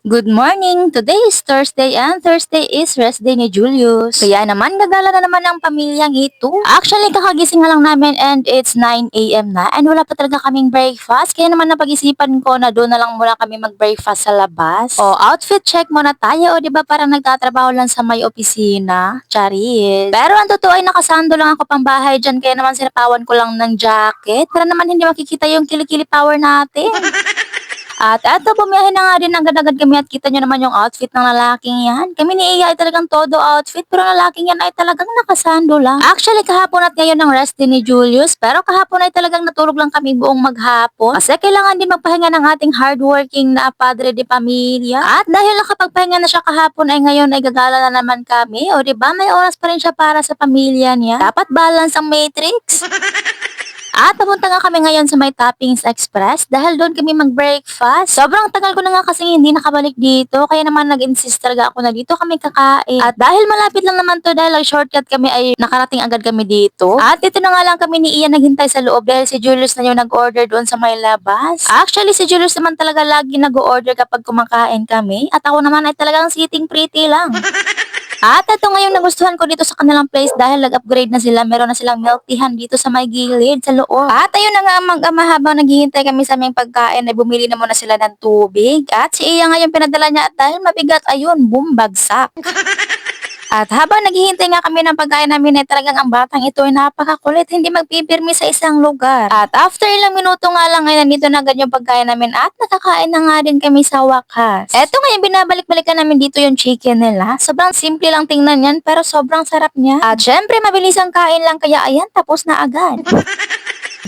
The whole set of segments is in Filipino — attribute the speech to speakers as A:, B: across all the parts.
A: Good morning! Today is Thursday and Thursday is rest day ni Julius. Kaya naman gagala na naman ang pamilyang ito. Actually kakagising nga lang namin and it's 9 a.m. na and wala pa talaga kaming breakfast. Kaya naman napag-isipan ko na doon na lang muna kami mag-breakfast sa labas. O outfit check muna tayo o diba parang nagtatrabaho lang sa may opisina. Charis. Pero ang totoo ay nakasando lang ako pang bahay dyan kaya naman sinapawan ko lang ng jacket para naman hindi makikita yung kilikili power natin. At eto, bumiyahe na nga din agad-agad kami at kita nyo naman yung outfit ng lalaking yan. Kami ni Iya ay talagang todo outfit pero lalaking yan ay talagang nakasando lang. Actually, kahapon at ngayon ang rest din ni Julius pero kahapon ay talagang natulog lang kami buong maghapon. Kasi kailangan din magpahinga ng ating hardworking na padre de pamilya. At dahil nakapagpahinga na siya kahapon ay ngayon ay gagala na naman kami. O diba, may oras pa rin siya para sa pamilya niya. Dapat balance ang matrix. At papunta nga kami ngayon sa may Toppings Express dahil doon kami mag-breakfast. Sobrang tagal ko na nga kasi hindi nakabalik dito kaya naman nag-insist talaga ako na dito kami kakain. At dahil malapit lang naman to dahil shortcut kami ay nakarating agad kami dito. At dito na nga lang kami ni Ian naghintay sa loob dahil si Julius na yung nag-order doon sa may labas. Actually si Julius naman talaga lagi nag-order kapag kumakain kami at ako naman ay talagang sitting pretty lang. At ito ngayong nagustuhan ko dito sa kanilang place dahil nag-upgrade na sila. Meron na silang milk teahan dito sa may gilid, sa loob. At ayun na nga ang mag-ama habang naghihintay kami sa aming pagkain ay bumili na muna sila ng tubig. At si Iya ngayon pinadala niya at dahil mabigat ayun, boom, bagsak. At habang naghihintay nga kami ng pagkain namin ay talagang ang batang ito ay napakakulit, hindi magpipirmi sa isang lugar. At after ilang minuto nga lang ay nandito na agad yung pagkain namin at nakakain na nga din kami sa wakas. Eto nga yung binabalik-balikan namin dito yung chicken nila. Sobrang simple lang tingnan yan pero sobrang sarap niya. At syempre mabilis ang kain lang kaya ayan tapos na agad.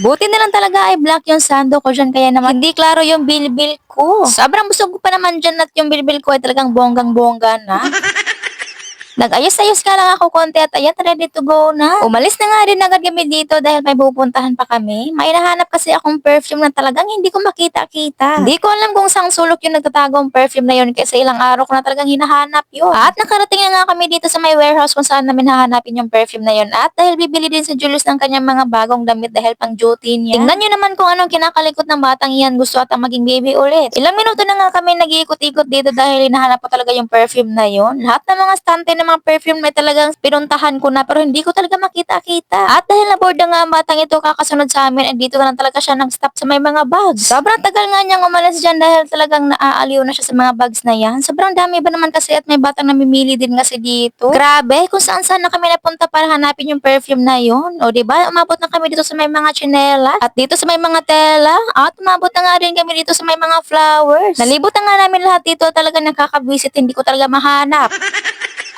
A: Buti na lang talaga ay black yung sando ko dyan kaya naman hindi klaro yung bilbil ko. Sobrang busog ko pa naman dyan at yung bilbil ko ay talagang bonggang-bongga na. Nag-ayos-ayos nga lang ako konti at ayan, ready to go na. Umalis na nga rin agad kami dito dahil may pupuntahan pa kami. May nahanap kasi akong perfume na talagang hindi ko makita-kita. Hindi ko alam kung saan sulok yung nagtatagong perfume na yun kasi ilang araw ko na talagang hinahanap yun. At nakarating na nga kami dito sa may warehouse kung saan namin hahanapin yung perfume na yun. At dahil bibili din si Julius ng kanyang mga bagong damit dahil pang duty niya. Tingnan nyo naman kung anong kinakalikot ng batang iyan. Gusto ata maging baby ulit. Ilang minuto na nga kami nag-iikot-ikot dito dahil hinahanap ko talaga yung perfume na yun. Lahat ng mga stante ng mga perfume may talagang pinuntahan ko na pero hindi ko talaga makita-kita. At dahil naboard na nga ang batang ito kakasunod sa amin ay dito na lang talaga siya nag-stop sa may mga bags. Sobrang tagal nga niyang umalis dyan dahil talagang naaaliw na siya sa mga bags na yan. Sobrang dami ba naman kasi at may batang namimili din kasi dito. Grabe, kung saan-saan na kami napunta para hanapin yung perfume na yun. O diba, umabot na kami dito sa may mga chinela at dito sa may mga tela at umabot na nga rin kami dito sa may mga flowers. Nalibot na nga namin lahat dito talaga nakakabwisit, hindi ko talaga mahanap.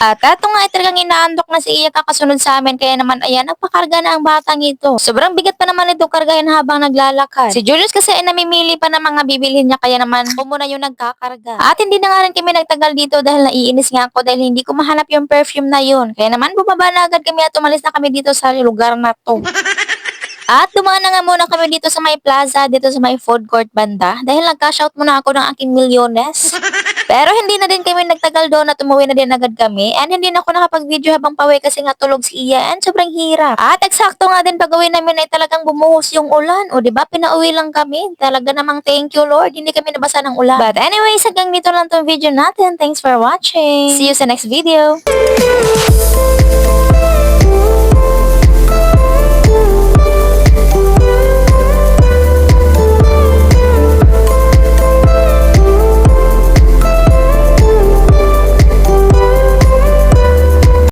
A: At eto nga ay talagang inaandok na si Iya kakasunod sa amin kaya naman ayan nagpakarga na ang batang ito. Sobrang bigat pa naman ito kargahin habang naglalakad. Si Julius kasi ay namimili pa ng mga bibilhin niya kaya naman ako muna yung nagkakarga. At hindi na nga rin kami nagtagal dito dahil naiinis nga ako dahil hindi ko mahanap yung perfume na yun. Kaya naman bumaba na agad kami at umalis na kami dito sa lugar na to. At dumaan na nga muna kami dito sa may plaza, dito sa may food court banda dahil nag-cash out muna ako ng aking milyones. Pero hindi na din kami nagtagal doon at umuwi na din agad kami and hindi na ako nakapag-video habang pauwi kasi nga tulog si Iya and sobrang hirap. At eksakto nga din pag-uwi namin ay talagang bumuhos yung ulan. O diba pinauwi lang kami. Talaga namang thank you Lord, hindi kami nabasa ng ulan. But anyways, hanggang dito lang tong video natin. Thanks for watching. See you sa next video.